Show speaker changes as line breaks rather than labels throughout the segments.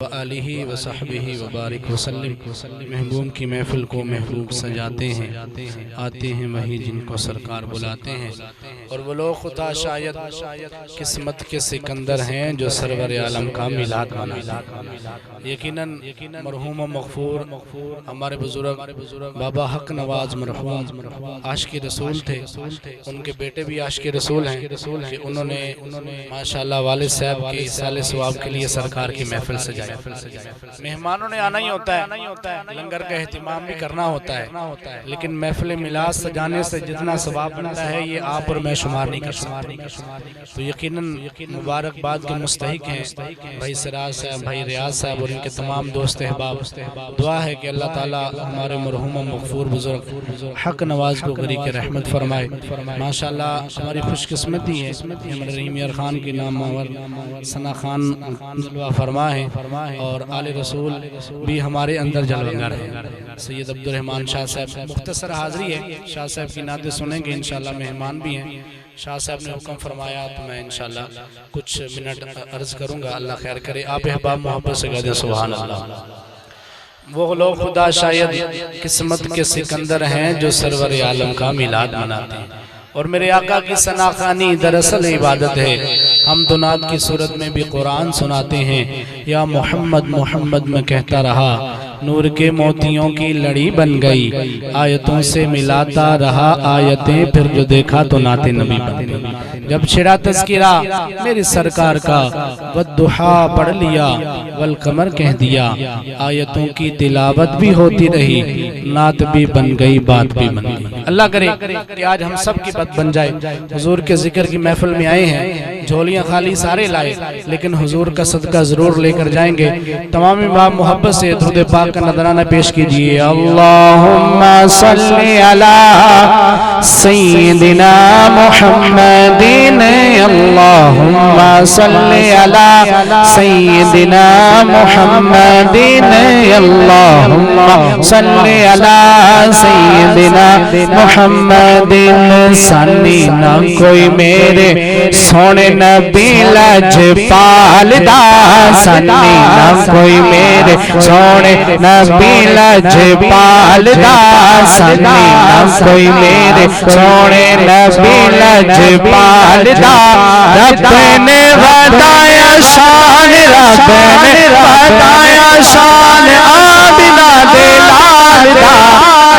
आलिही व सहबिही व बारिक वसल्लम। महबूब की महफिल को महबूब सजाते हैं, आते हैं वही जिनको सरकार बुलाते हैं। और वो लोग खुदा शायद किस्मत के सिकंदर हैं जो सरवर आलम का मिलाद मनाते हैं। यकीनन मरहूम मग़फ़ूर हमारे बुजुर्ग बाबा हक नवाज मरहूम आशिक़ रसूल थे। उनके बेटे भी आशिक़ रसूल हैं कि उन्होंने माशाअल्लाह वालिद साहब के साले सवाब के लिए सरकार की महफिल सजाई। मेहमानों ने आना ही होता है, लंगर का एहतिमाम भी करना होता है, लेकिन महफिल मिलाद सजाने से जितना सवाब बनता है ये आप और मैं शुमार नहीं कर सकते। तो यकीनन मुबारकबाद के मुस्तहिक हैं भाई सिराज साहब, भाई रियाज साहब और इनके तमाम दोस्त अहबाब। दुआ है कि अल्लाह ताला हमारे मरहूम मग़फ़ूर बुजुर्ग हक नवाज को गरी के रहमत फरमाए। माशाअल्लाह हमारी खुशकिस्मती है हमारे रहीम यार खान की नाम सना खान जलवा फरमा है और आले रसूल भी हमारे अंदर जलवंगर है। सैयद अब्दुर्रहमान शाह साहब मुख्तसर हाज़री है, शाह साहब की नाते सुनेंगे इंशाअल्लाह। मेहमान भी हैं, शाह साहब ने हुक्म फरमाया तो मैं इंशाअल्लाह कुछ मिनट अर्ज़ करूँगा। अल्लाह खैर करे। आप अहबाब मोहब्बत से कहते हैं सुभान अल्लाह। वो लोग खुदा शायद किस्मत के सिकंदर हैं जो सरवर आलम का मिलाद मनाते हैं। और मेरे आका की सनाखानी दरअसल इबादत है। हम तो नात की सूरत में भी कुरान सुनाते हैं। या मोहम्मद मोहम्मद में कहता रहा, नूर के मोतियों की लड़ी बन गई, आयतों से मिलाता रहा आयतें, फिर जो देखा तो नाते नबी बन गई। जब छिड़ा तज़किरा मेरी सरकार का, वद्दुहा पढ़ लिया, वल कमर कह दिया, आयतों की तिलावत भी होती रही, नात भी बन गई, बात भी बन गई। अल्लाह करे कि आज हम सब की बात बन जाए। हुजूर के जिक्र की महफिल में आए हैं, झोलियां खाली सारे लाए, लेकिन हुजूर का सदका जरूर लेकर जाएंगे। तमाम बाप मोहब्बत से दुरूद पाक का नजराना पेश कीजिए। अल्लाहुम्मा सल्ली अला सय्यिदिना मुहम्मदिन, अल्लाहुम्मा सल्ली अला सय्यिदिना मुहम्मदिन, अल्लाहुम्मा सल्ली अला सय्यिदिना मुहम्मदिन। सानी ना कोई मेरे सोने नबी लजपालदा, सानी ना कोई मेरे सोने नबी लजपालदा, सानी ना कोई मेरे सोने नबी लजपालदा। रब ने बताया शान, रब ने बताया शान आमिना दे लालदा।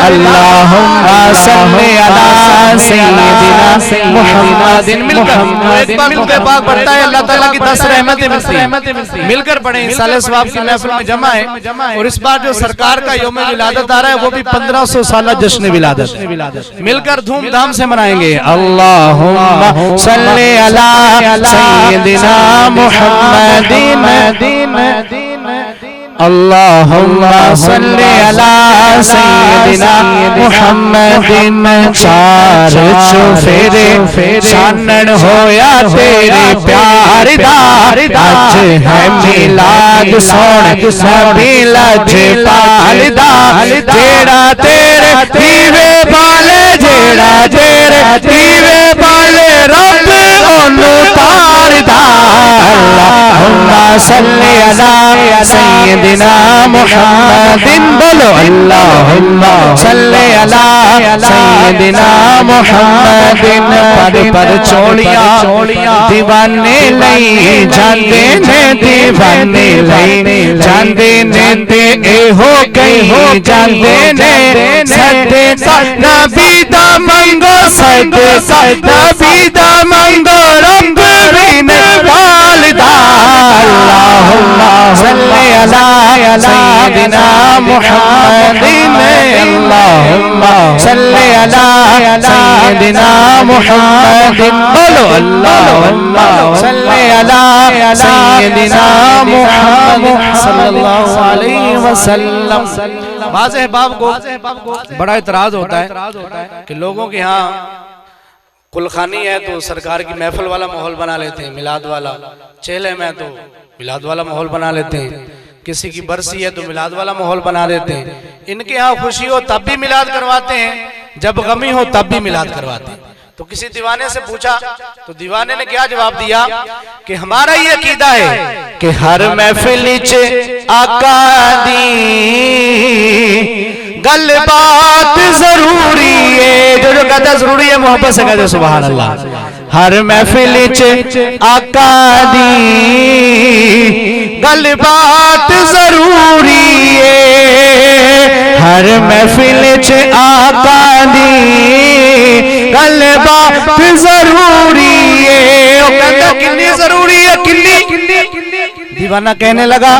अल्लाहुम्मा सल्ली अला सय्यिदिना मुहम्मदिन। मिलकर पाक पढ़ता है, अल्लाह ताला की 10 रहमतें मिलती हैं। मिलकर पढ़ें, साले सवाब की महफिल में जमा है। और इस बार जो सरकार का यौम विलादत आ रहा है वो भी 1500 साल जश्न विलादत मिलकर धूमधाम से मनाएंगे। अल्लाहुम्मा सल्ली अला सय्यिदिना मुहम्मदिन, अल्लाहुम्मा सल्ली अला सय्यिदिना मुहम्मदिन। चार चुफेरे चानन होया तेरे प्यार दा, अज है मिलाद सोने नबी लजपाल दा। जेड़ा तेरे दीवे बाले, जेड़ा तेरे दीवे बाले, रब ओनू तार दा। अल्लाहुम्मा सल्ली अला सय्यिदिना मुहम्मदिन, बोलो अल्लाहुम्मा सल्ली अला सय्यिदिना मुहम्मदिन। पर चोलियां दीवाने लई जांदे ने, दीवाने लई जांदे ने, ते एहो कहीं जांदे ने। सदे नबी दा मंगो, सदे नबी दा मंगो, रब भी ने वालिदा। अल्लाहुम्मा सल्ली अला सय्यिदिना मुहम्मदिन, अल्लाहुम्मा सल्ली अला सय्यिदिना मुहम्मदिन। बोलो अल्लाहुम्मा सल्ली अला सय्यिदिना मुहम्मद सल्लल्लाहु अलैहि वसल्लम। बाज़ अहबाब को बड़ा इतराज होता है कि लोगों के यहाँ कुलखानी है तो सरकार की महफिल वाला माहौल बना लेते हैं, मिलाद वाला। चेले में तो मिलाद वाला माहौल बना लेते हैं, किसी की बरसी है तो मिलाद वाला माहौल बना देते हैं। इनके यहाँ खुशी हो तब भी मिलाद करवाते हैं, जब गमी हो तब भी मिलाद करवाते हैं। तो किसी दीवाने से पूछा तो दीवाने ने क्या जवाब दिया कि हमारा ये अकीदा है कि हर महफिल च आका दी गल बात जरूरी है। जो जो कहता जरूरी है मोहब्बत से कहते सुभान अल्लाह। हर महफिल च आका दी गल बात जरूरी है। हर महफिल च आका दी गल बात जरूरी है। वो कहता कितनी जरूरी है, कितनी। दीवाना कहने लगा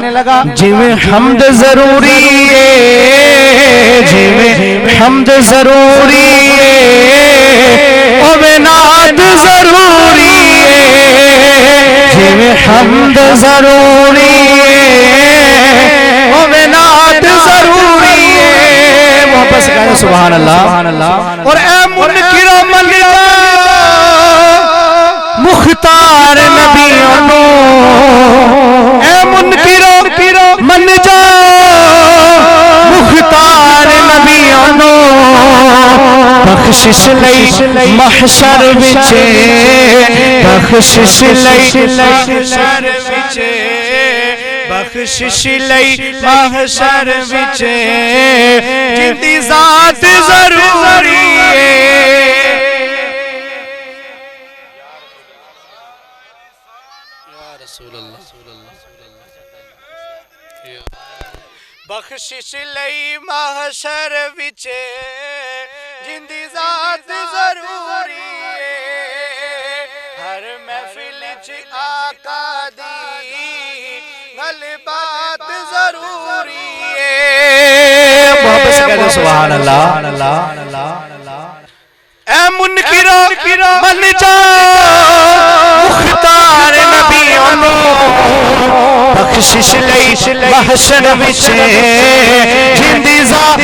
जिमें हमद जरूरी है, जिमें हमद जरूरी है, ओ नात जरूरी है। जिमें हमद जरूरी है, ओ नात जरूरी है। वापस कहें सुभान अल्लाह। और ए मुनकिरो मन मुख्तार नबियों नो, ए मुनकिरो मन जा मुख्तार नबियों नो। बख्शिश लई महशर विचे, बख्शिश लई महशर विचे, बख्शिश लई महशर विचे, जिंदी जात जरूरी है। बख्शिश लई महशर विचे, जिंदी जात जरूरी है। हर महफिल च आका दी गल बात जरूरी है। मोहब्बत से कहते सुभान अल्लाह। ए मुनकिरो मन जा मुख्तार नबियों नो। बख्शिश लई महशर विचे, जिंदी जात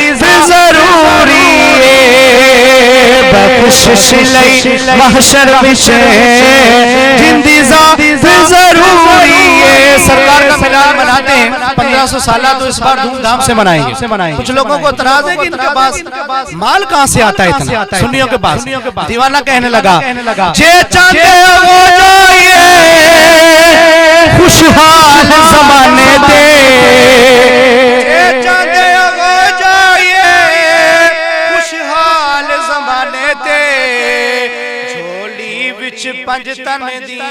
जरूरी है। बख्शिश लई महशर विचे, जिंदी जात जरूरी है। सरकार का मिलाद मनाते हैं 1500 साल, तो इस बार धूमधाम से मनाएंगे। कुछ लोगों को एतराज है कि इनके पास माल कहां से आता है इतना, सुन्नियों के पास। दीवाना कहने लगा जे चाहते हो जाइए खुशहाल जमाने दे, जे चाहते हो जाइए खुशहाल जमाने दे। झोली विच पंज तन दी,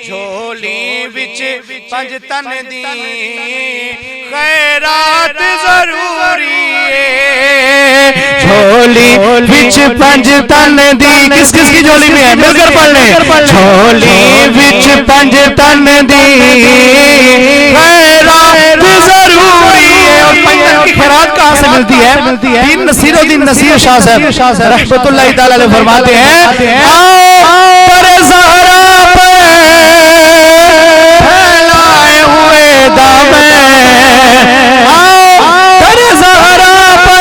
झोली विच पंज तन दी खैरात जरूरी है। झोली विच पंज तन दी, किस किस की झोली में है मिलकर पढ़ लें। झोली विच पंज तन दी खैरात जरूरी है। और पंजन की खैरात कहाँ से मिलती है? दीन नसीरुद्दीन नसीर शाह साहब रहमतुल्लाह तआला अलैह फरमाते हैं, आओ पर ज़हरा पे फैलाए हुए दामे, आओ पर ज़हरा पे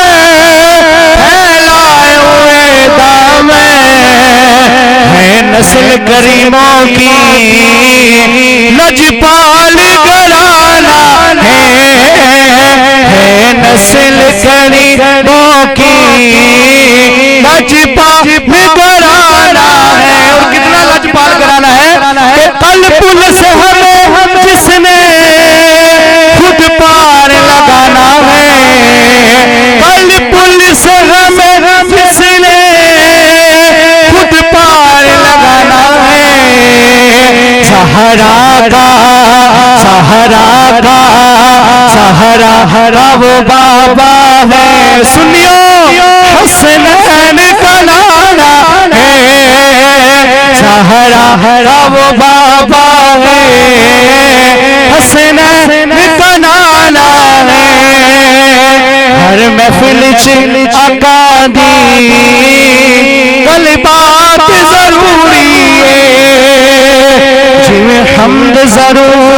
फैलाए हुए दामे। है नस्ल करीमों की लजपाल घराना है नस्ल करीमों की लजपाल घराना है। और कितना लजपाल घराना है कि कल पुल से हमें जिसने खुद पार लगाना है, कल पुल से हमें जिसने खुद पार लगाना है। सहारा का सहारा वो बाबा है, सुनियो हसनैन का नारा है। सहारा वो बाबा है, हसनैन का नारा है। हर महफिल च आका दी गल बात जरूरी है। जिमें हमद जरूरी